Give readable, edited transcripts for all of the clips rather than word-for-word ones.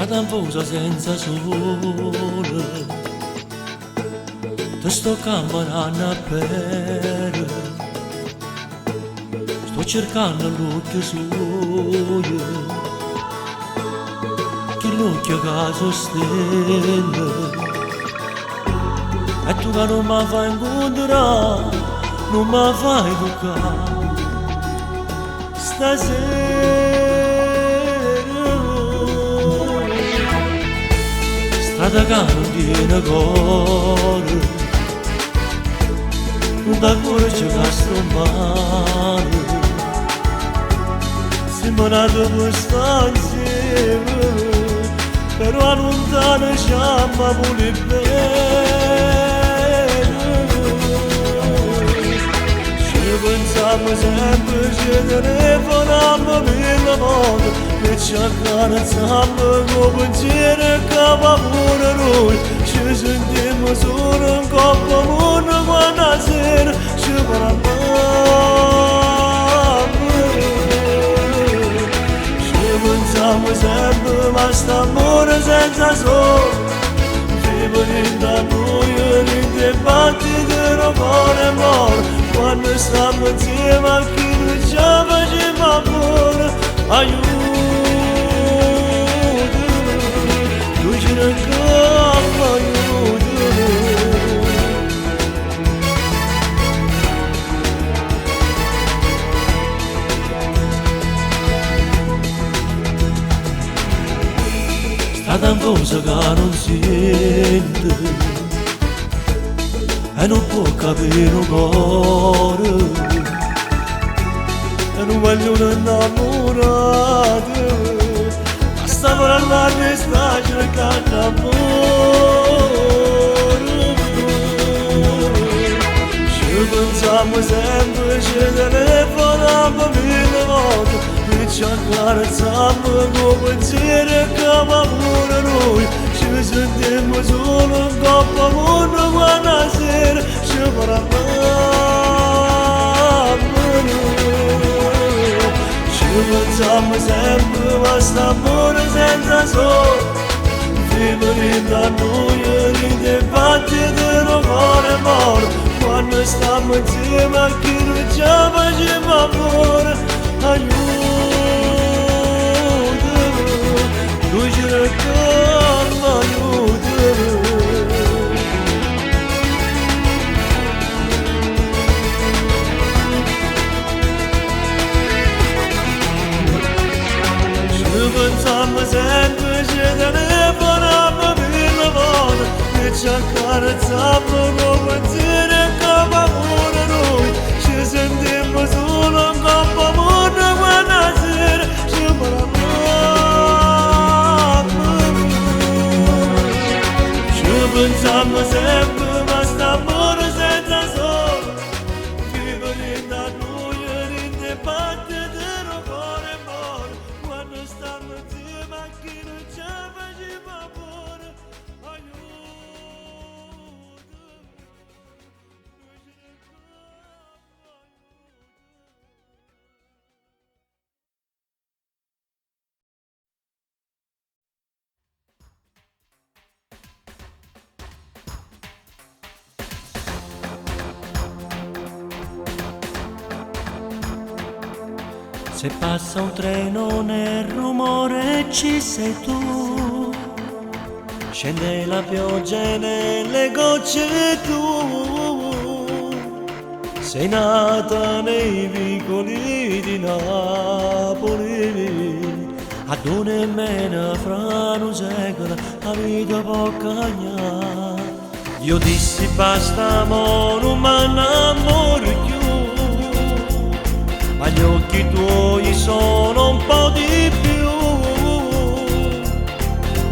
strada anfosa senza sole, ti sto camminando a per, sto cercando l'occhio suo, che l'occhio che sostiene, e tu che non mi fai incontrare, non mi fai toccare, stasera. Strada che non tiene cuore, non da cuore c'è che sto male, siamo nati per stare insieme, però lontano ci amiamo pure bene. Ci pensiamo sempre, ci telefoniamo mille volte, e ci accarezziamo con pensiero e capo noi, ci sentiamo solo in coppa mondo quando sera ci parliamo, ci pensiamo sempre ma st'amore senza solo, vivo da noi in dibattito non cuore muore, quando stiamo insieme a chi non ci faceva amore, aiuto. Strada anfosa che non sente e non può capire un cuore, e non vogliono innamorare, basta parlarne e sta cercando amore. Ci pensiamo sempre, ci telefoniamo mille volte, e ci accarezziamo con pensiero e capo pure noi, ci sentiamo solo in coppa mondo quando sera ci parliamo, ci pensiamo sempre ma st'amore senza solo, vivo da noi in dibattito non cuore muore, quando stiamo insieme a chi non ci faceva amore, aiuto. Lui ci racconta, aiuto. Ci pensiamo sempre, ci telefoniamo mille volte, e ci accarezziamo con pensiero e capo pure noi, ci sentiamo solo in coppa mondo quando sera ci parliamo. Pensiamo sempre ma st'amore senza solo, vivo da noi in dibattito non cuore muore, quando stiamo insieme a chi non ci faceva amore, aiuto. Se passa un treno nel rumore ci sei tu, scende la pioggia e nelle gocce tu, sei nata nei vicoli di Napoli, ad una mena fra un secolo la vita può cagnare. Io dissi basta mo non m'annamoro più, ma gli occhi tuoi sono un po' di più,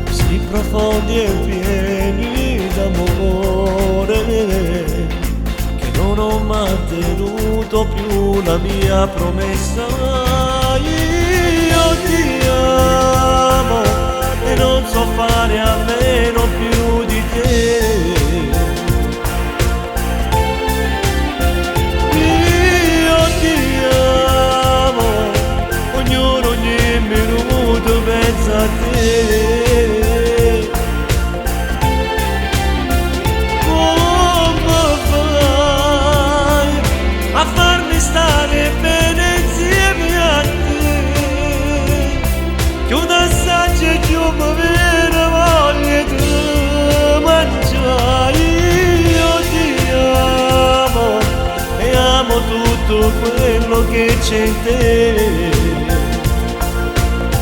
sì profondi e pieni d'amore, che non ho mantenuto più la mia promessa. Io ti amo e non so fare a meno più di te. Pensa a te, te.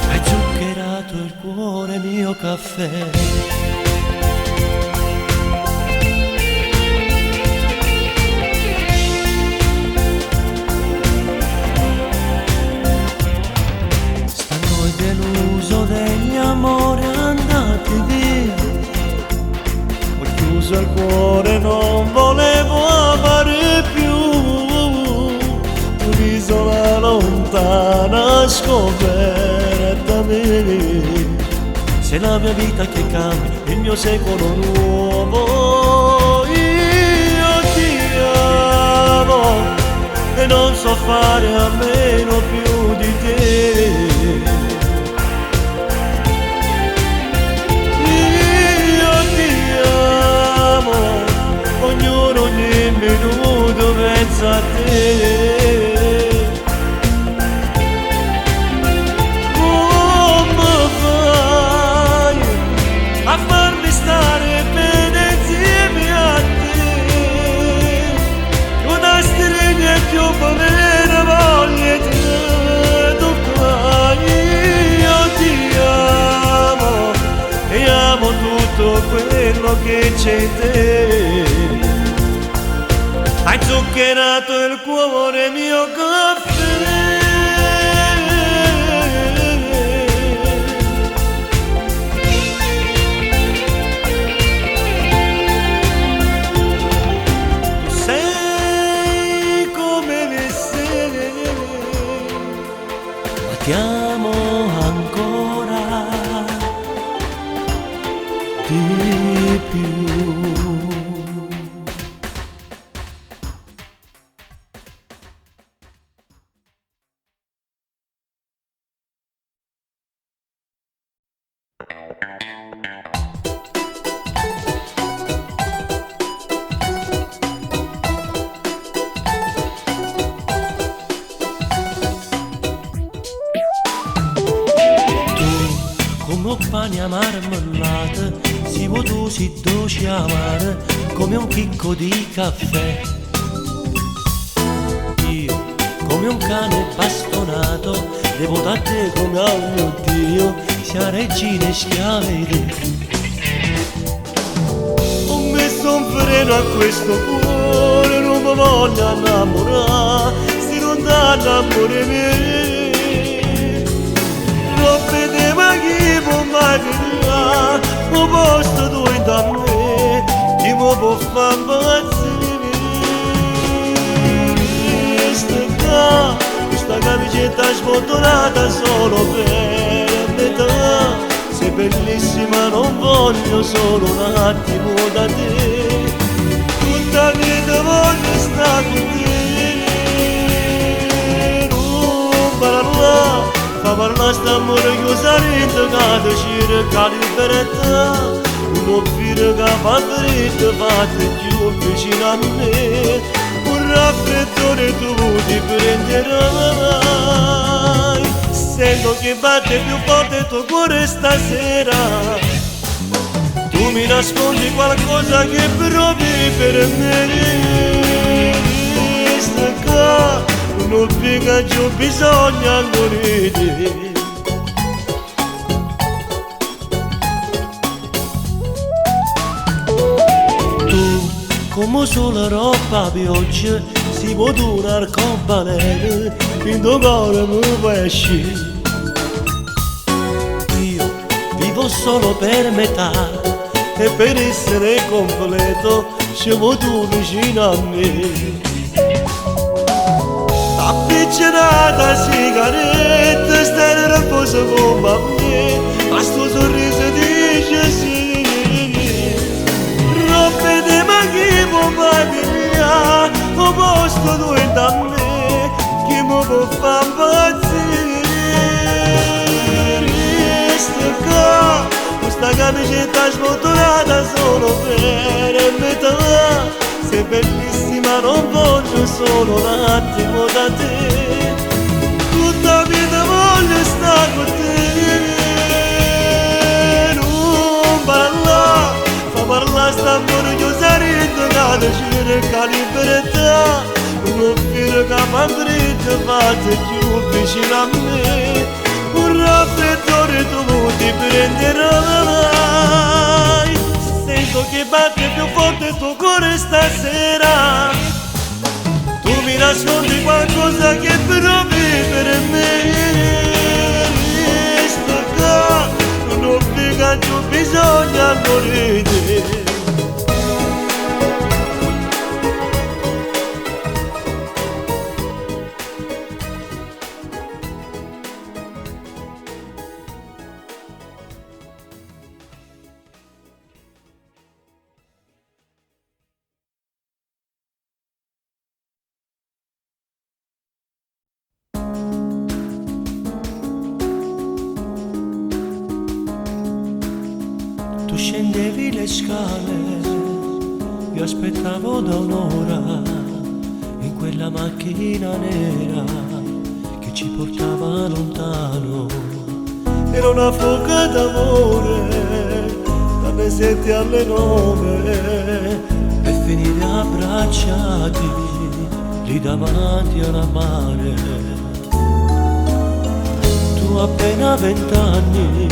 Hai zuccherato il cuore mio caffè. Deluso degli amori andati via, ho chiuso il cuore, non volevo amare più. Un'isola lontana scoperta me. Sei la mia vita che cambia, il mio secolo nuovo. Io ti amo e non so fare a meno più di te. Ogni minuto penso a te. Come fai a farmi stare bene insieme a te? Una stringa più povera voglia di toccare. Io ti amo e amo tutto quello che c'è in te. Hai zuccherato il cuore mio caffè. Tu sei come me sei, ma ti amo ancora di più. Come un pane a marmellata, si vuoi tu si dolce amare, come un chicco di caffè. Io, come un cane bastonato, devo da te come a mio Dio, sia regina e schiave te. Ho messo un freno a questo cuore, non mi voglio innamorare, se non dà amore mio. Non vedeva chi può mai venire, un posto dove da me, chi mi può far impazzire. Questa camicetta sbottonata solo per metà, sei bellissima, non voglio solo un attimo da te, tutta vita voglio stare con te. Non parla, fa parlare st'amore che sarete cade cerca libertà, uno filo che fa freddo fate più vicino a me, un raffreddore tu ti prenderai, sento che batte più forte il tuo cuore stasera, tu mi nascondi qualcosa che provi per me. Stacca, non piega giù, bisogna ancora di te. Tu, come solo roba pioggia, si può durare con balene, in tuo cuore mi puoi uscire. Io vivo solo per metà, e per essere completo, siamo tu vicino a me. Appiccinata sigaretta, stai nervosa come a me, ma sto sorriso dice sì. Rompete ma chi può mai via, un posto dove da me, chi mi può far impazzire. Stacca, questa camicetta sbottonata solo per metà, sei bellissima, non voglio solo un attimo da te, tutta vita voglio stare con te. Non parla, fa parlare st'amore che sarete cade cerca libertà, non fino che magari ti fate più vicino a me, un raffreddore tu ti prenderai. Sento che batte più forte il tuo cuore stasera, tu mi nascondi qualcosa che provi per me. Sto qua, non ho più bisogno morire. Tu scendevi le scale, io aspettavo da un'ora in quella macchina nera che ci portava lontano. Era una fuga d'amore, dalle 7 alle 9, per finire abbracciati lì davanti alla mare. Tu appena 20 anni,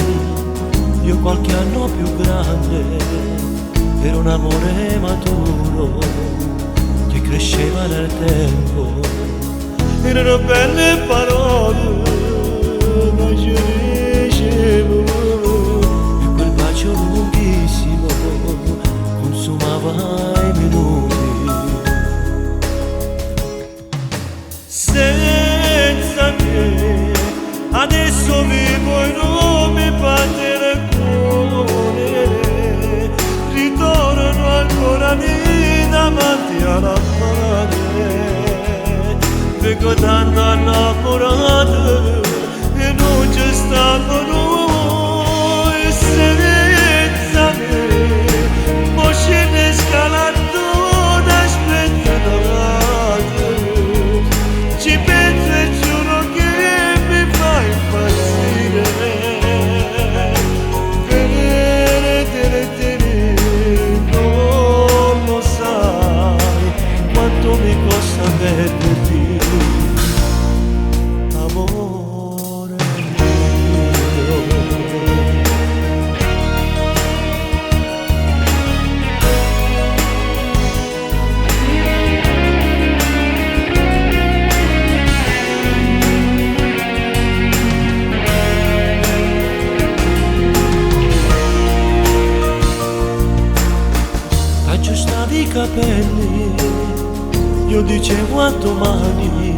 io qualche anno più grande, era un amore maturo che cresceva nel tempo. erano belle parole, ma ci ricevo. E quel bacio lunghissimo consumava i minuti. Senza te adesso vivo e non mi batte il cuore, ritorno ancora lì davanti alla madre, ricordando innamorato e non c'è stato noi. Senza me poi scende scalando aspettando, ci penso e giuro che mi fa impazzire. Non lo sai quanto mi costa perderti, amore mio. Aggiustavi i capelli, io dicevo a domani,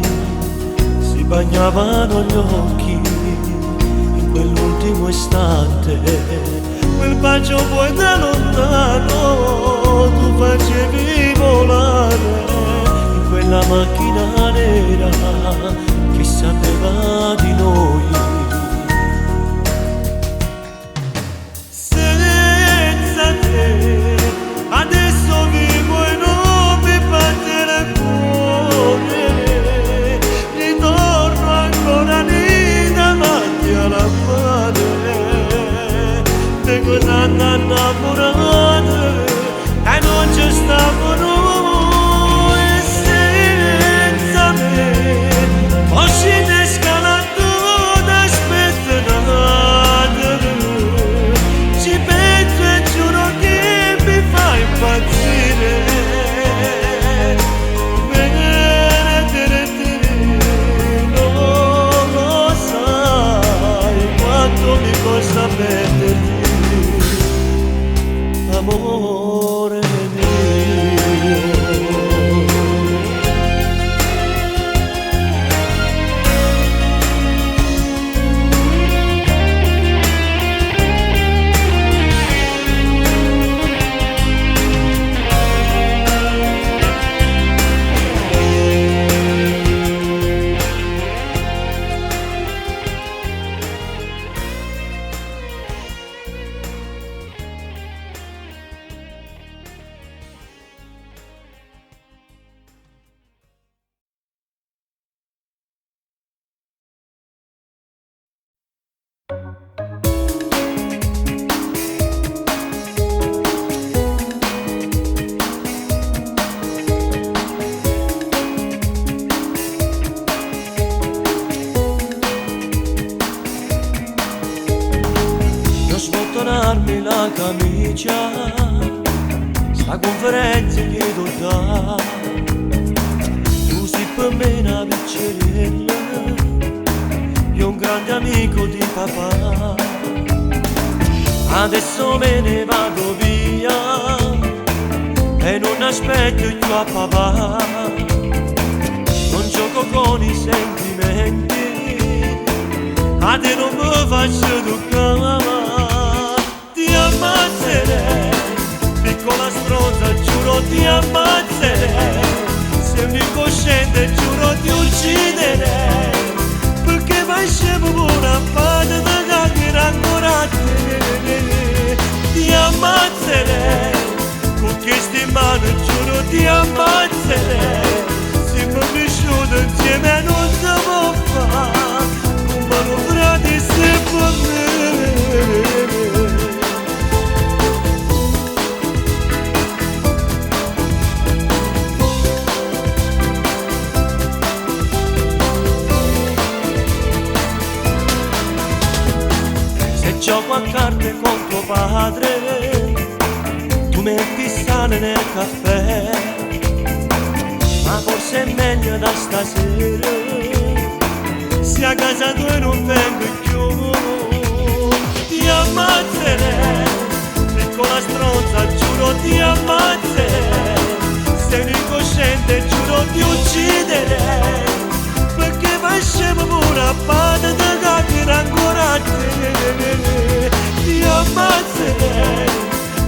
si bagnavano gli occhi in quell'ultimo istante. Quel bacio poi da lontano tu facevi volare in quella macchina nera che sapeva di noi. Senza te adesso vivo e non mi batte il cuore, ritorno ancora lì davanti alla madre, ricordando innamorato e non c'è stato noi. Senza me poi scende scalando già sta conferenza che tu dà. Tu sei per me una piccerella, io un grande amico di papà. Adesso me ne vado via e non aspetto più a papà. Non gioco con i sentimenti, a te non mi faccio toccare. Ti ammazzerei, piccola stronza, giuro ti ammazzerei. Sei un incosciente, giuro ti ucciderei, perché vai scemo con una fata da cacchera ancora a te. Ti ammazzerei, con queste mani giuro ti ammazzerei. Siamo cresciuti insieme e non si può fare, come non frate se per me. Gioco a carte con tuo padre, tu metti sale nel caffè, ma forse è meglio da stasera, se a casa tua non vengo più. Ti ammazzerei, piccola stronza, giuro ti ammazzerei. Sei un incosciente, giuro ti ucciderei, perché vai scemo pure a parte da cacchera ancora a te. Ti ammazzerei,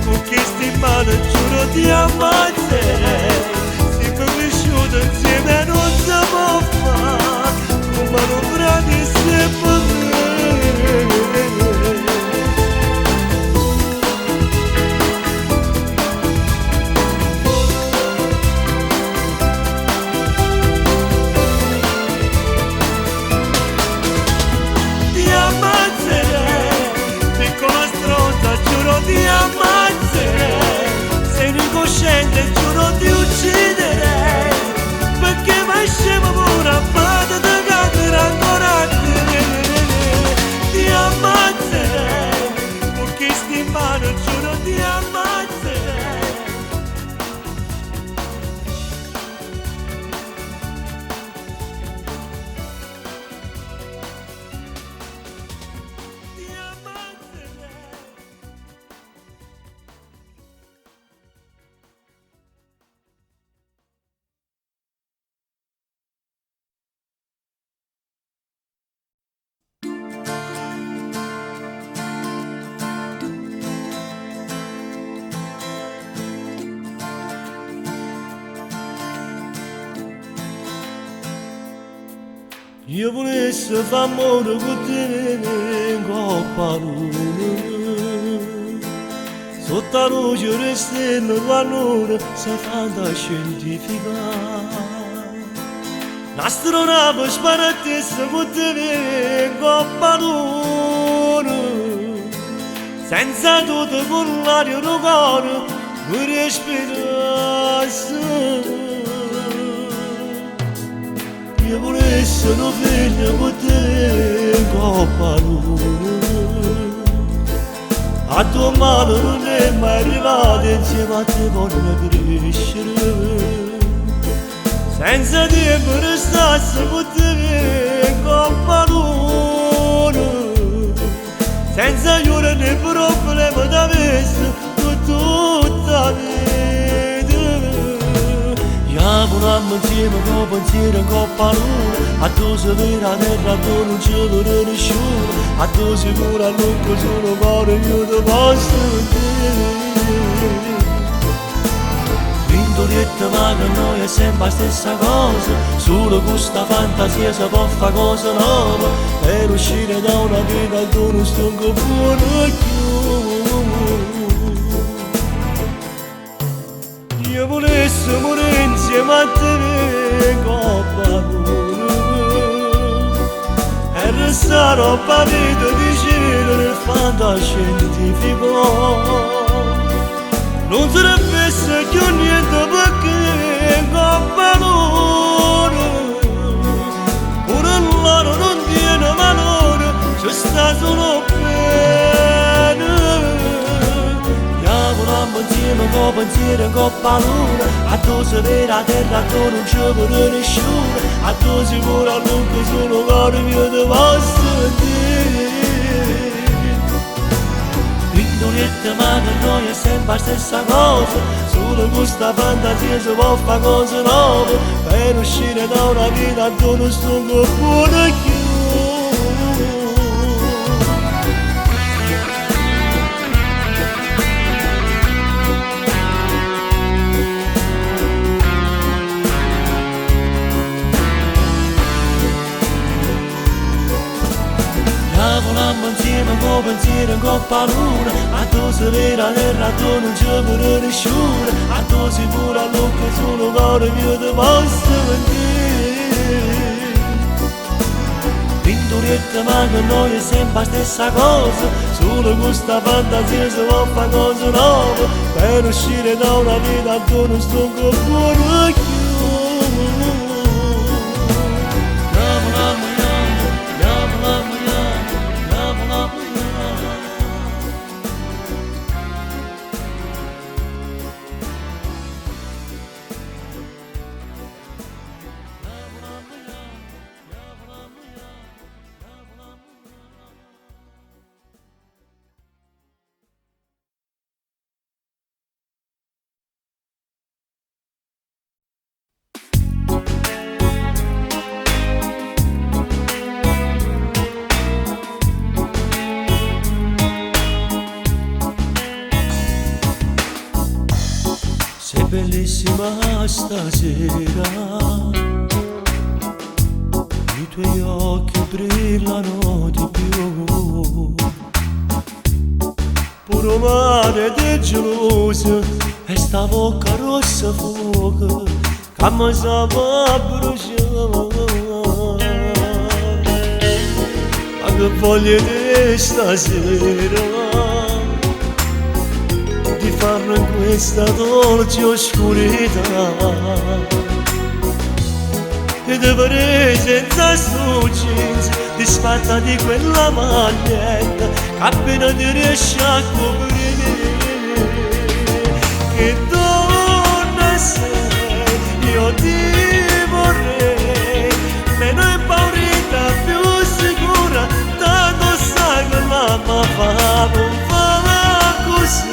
con queste mani giuro ti ammazzerei. Siamo cresciuti insieme e non si può fare, come non frate se per me. Ti ammazzerei, sei un incosciente, giuro ti ucciderei, perché vai scemo pure a fare da cacchera ancora a te. Ti ammazzerei, con queste mani giuro ti ammazzerei. Io volessi fare amore con te in coppa luna, sotto la luce delle stelle la luna si fantascientifica. Un'astronave sparatessa con te in coppa luna, senza tutto con l'aria del cuore mi respirasse. Io volessi una figlia con te in coppa luna, a tua mano non è mai arrivata, insieme a te voglio crescere. Senza tempo restassi con te in coppa luna, senza aiuto né problema d'avessi tutta la vita. Lavoriamo insieme con pensiero in coppa luna, a tu si vede la terra, a tu non ci vede nessuno, a tu sicuro a lungo sono cuore io ti posso dire. Vindolietta ma che noi è sempre la stessa cosa, solo con sta fantasia si può fare cosa nuova, per uscire da una vita tu non stonco fuori più. Io volessi morire insieme a te in coppa luna e restare a vita vicino nel fantascientifico. Non sarebbe più niente perché in coppa luna pure l'oro non tiene valore, c'è sta solo bene. insieme con pensiero e con paura, a tu si vede la terra, a tu non ci vuole nessuno, a tu si vuole a lungo solo cuore mio ti posso dire. Piccoletta ma per noi è sempre la stessa cosa, solo questa fantasia si può fare cose nuove, per uscire da una vita tu non sto buono più. Lavorammo insieme con pensiero e con paura, a tu si vede la terra, a tu non ci vuole nessuno, a tu si pure all'occhio solo cuore mio ti posso dire. Piccoletta ma con noi è sempre la stessa cosa, solo questa fantasia si può fare cose nuove, per uscire da una vita tu non sto buono più. Sei bellissima stasera, i tuoi occhi brillano di più, puro mare di gelosia e sta bocca rossa fuoco che mi sa fa bruciare. Ma che voglio di stasera, di farlo in questa dolce oscurità, e di vedere senza sto jeans, disfatta di quella maglietta che appena ti riesci a coprire. Che donna sei, io ti vorrei, meno impaurita, più sicura, tanto sai che la mamma fa, non fa così.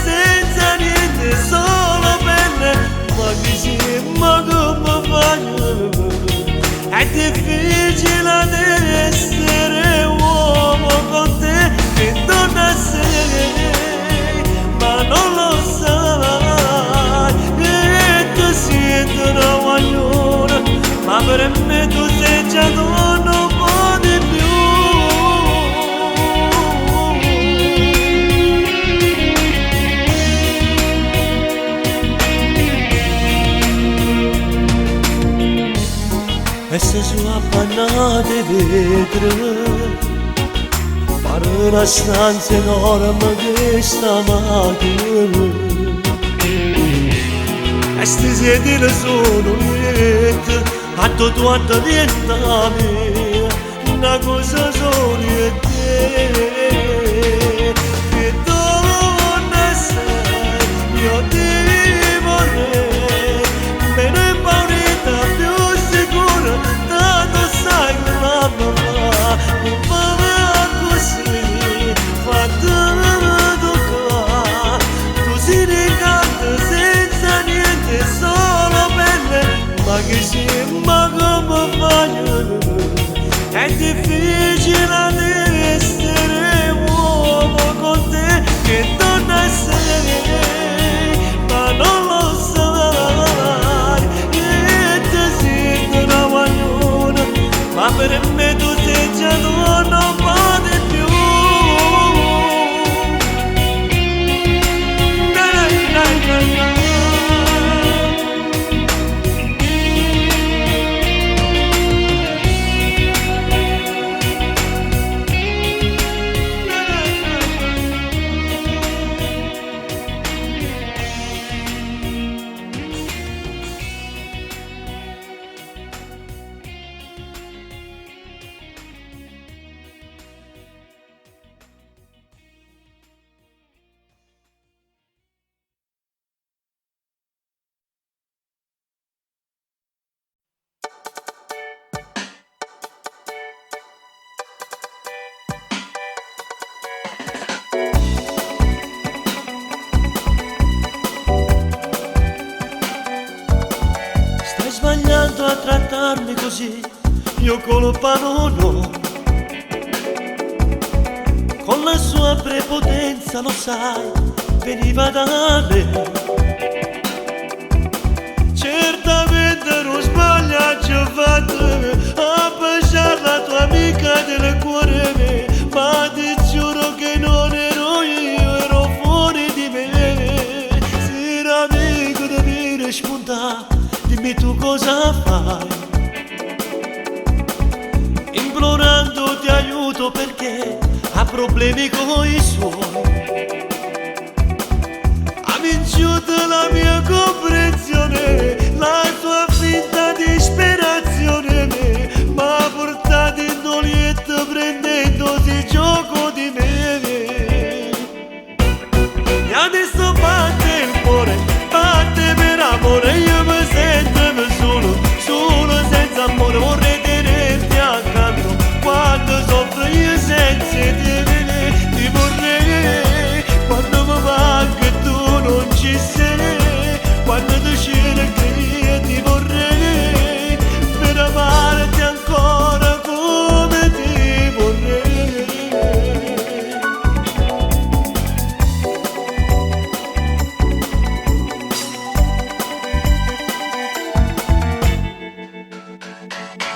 Senza niente, solo belle, ma che sì, ma come fai? È difficile essere uomo con te, che donna sei, ma non lo sai, che tu sei una guagliona, ma per me tu sei già donna un po' di più. E se su appannate vetri, pare una stanza enorme che sta macchina, e sti sedili sono lieti, a tutto quanto vent'anni, una cosa sola e te. Che donna sei, io ti vorrei, meno impaurita, più sicura, tanto sai che la mamma non fa così, fatemi toccare, tu si ricanta senza niente, solo belle, ma che sì, ma come fai? È difficile essere trattarmi così, io colpa non ho. Con la sua prepotenza, lo sai, veniva da me. Certamente non sbagliaccio ho fatto a baciare la tua amica del cuore me, ma ti giuro che non ero io, ero fuori di me. Se era amico devi spuntare, dimmi tu cosa fai. Implorando ti aiuto perché ha problemi con i suoi. Ha vinciuto la mia comprensione, la sua finta disperazione m'ha portato in dolietto prendendosi gioco di me. E adesso batte il cuore, batte per amore, io mi sento solo, solo senza amore. Vorrei tenerti accanto quando soffro io senza di me. Ti vorrei quando mi manca e tu non ci sei, quando tu cerchi io ti vorrei per amarti ancora come ti vorrei.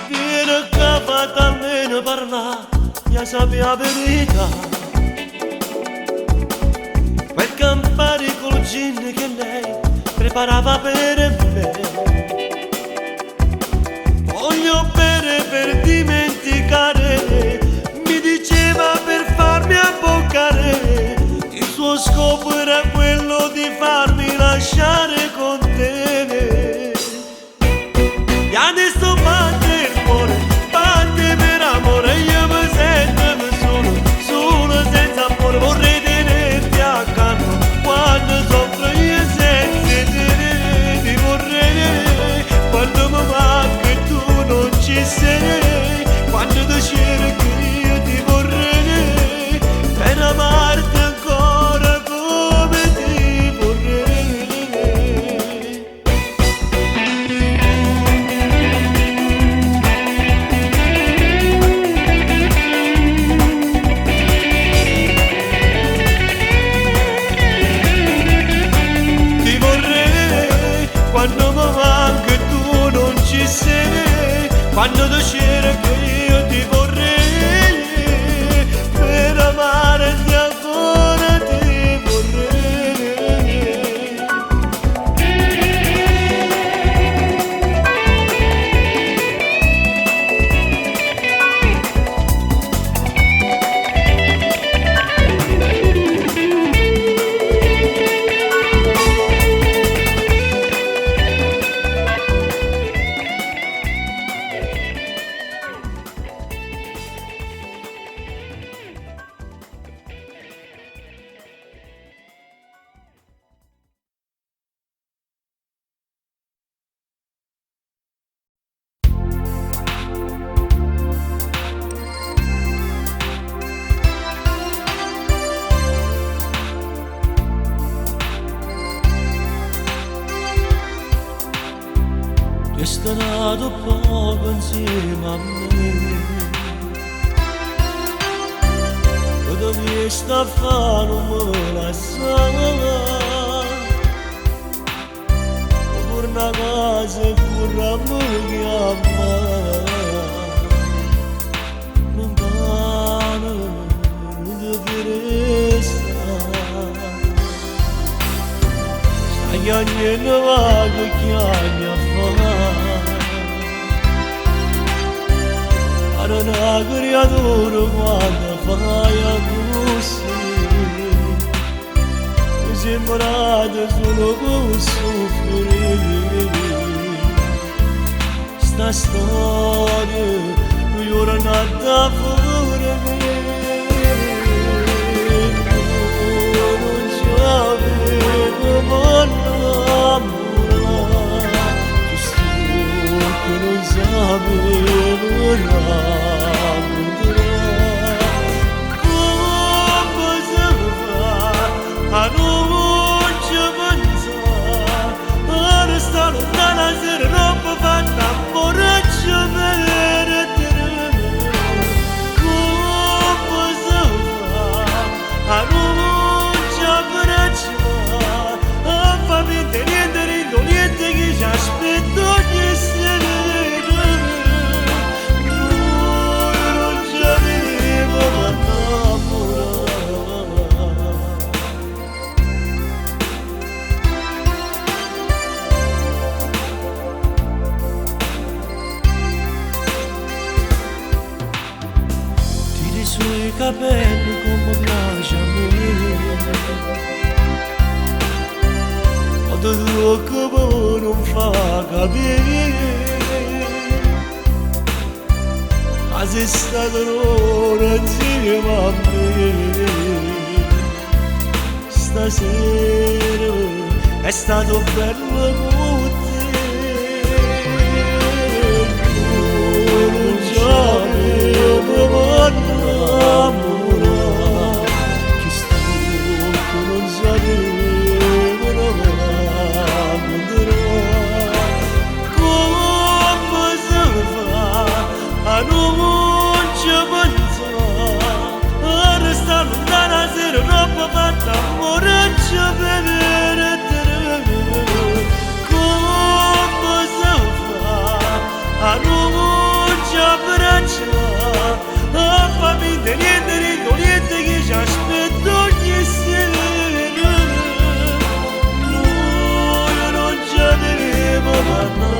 Vieni qua, fate almeno parlare, io sapevo la verità. Quel Campari col gin che lei preparava per me, voglio bere per dimenticare, mi diceva per farmi abboccare. Il suo scopo era quello di farmi lasciare con te. E adesso batte il cuore, batte per amore, io mi sento solo, solo senza amore. Vorrei tenerti accanto quando soffro io senza te. Ti vorrei quando mi manca e tu non ci sei, quando tu cerchi io ti vorrei per amarti ancora come ti vorrei. Ti vorrei quando mi manca e tu non ci sei, quando tu cerchi io ti vorrei per amarti ancora ti vorrei. È stato poco insieme a me, e dove sta a fare non me la sa. Torna a casa e vorrà mi chiamare, lontano dove sta. Sai agnello vago chiami a fare, era una creatura quando fai a così, mi sembrate solo per soffrire. Sta storia non ora nata fuori me, non ci avevo mollato, giusto che non sapevo raccontare. Come si fa a non ci pensare, a restare lontana se roba fatta a borraccia. non fa capire. Ma sei stato l'ora insieme a me. Stasera è stato bello con te. Non c'avevo innamorare, che stocco non sapevo innamorare. Come si fa a non ci pensare, a restare lontana sera troppo fatta amore ci vedere te. Come si fa a non ci abbracciare, a farmi niente che ci aspetto ogni sera. Noi non ci avevo innamorare.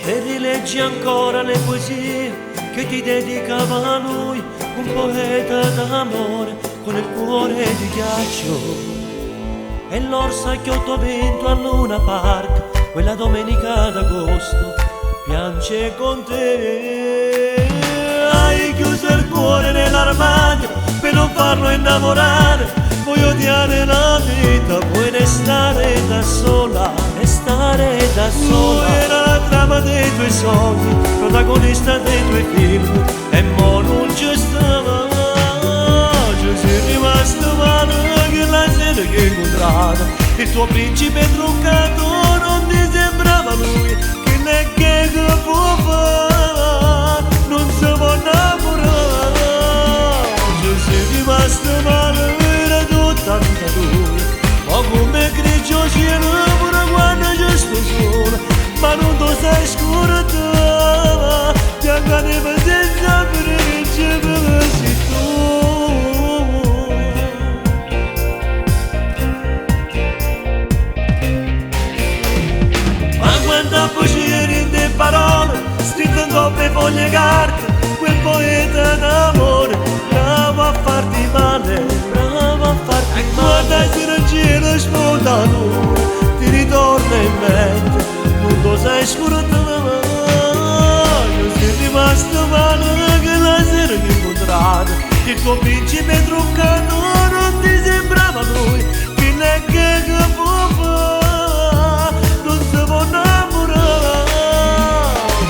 E rileggi ancora le poesie che ti dedicava a lui, un poeta d'amore con il cuore di ghiaccio. E l'orsa che ho vinto a Luna Park, quella domenica d'agosto, piange con te. Hai chiuso il cuore nell'armadio per non farlo innamorare, puoi odiare la vita, puoi restare da sola, restare da sola. Lui era la trama dei tuoi sogni, protagonista dei tuoi film, e mo non ci stava. Ci sei rimasto male che la sera che hai incontrato, il tuo principe truccato non ti sembrava lui, che ne che può fare, non si può innamorare. Ci sei rimasto male, era tutta vita tua, ma come grigio cielo pure quando ci sto sola, ma non ti sai scordare, ti accadeva senza frecce per sei tu. Ma quanta poesia in te parole, scritte in troppe foglie carte, quel poeta d'amore, bravo a farti male, bravo a farti male. Guarda se non cielo sfondato, ti ritorna in mente, non lo sai scordare. Io sei rimasto male che la sera che hai incontrato, il tuo principe truccato non ti sembrava lui, che ne che può fare, non si può innamorare.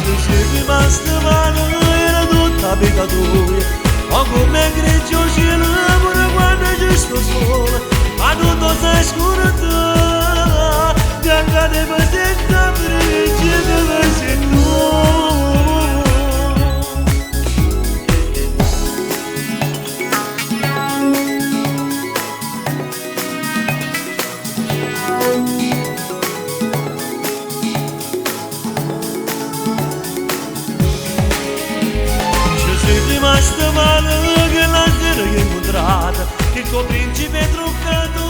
Io sei rimasto male, era tutta vita tua, ma come grigio cielo pure quando ci sto sola, ma non lo sai scordare, ti accadeva senza frecce dove sei tu. Ci sei rimasto male che la sera che hai incontrato, il tuo principe truccato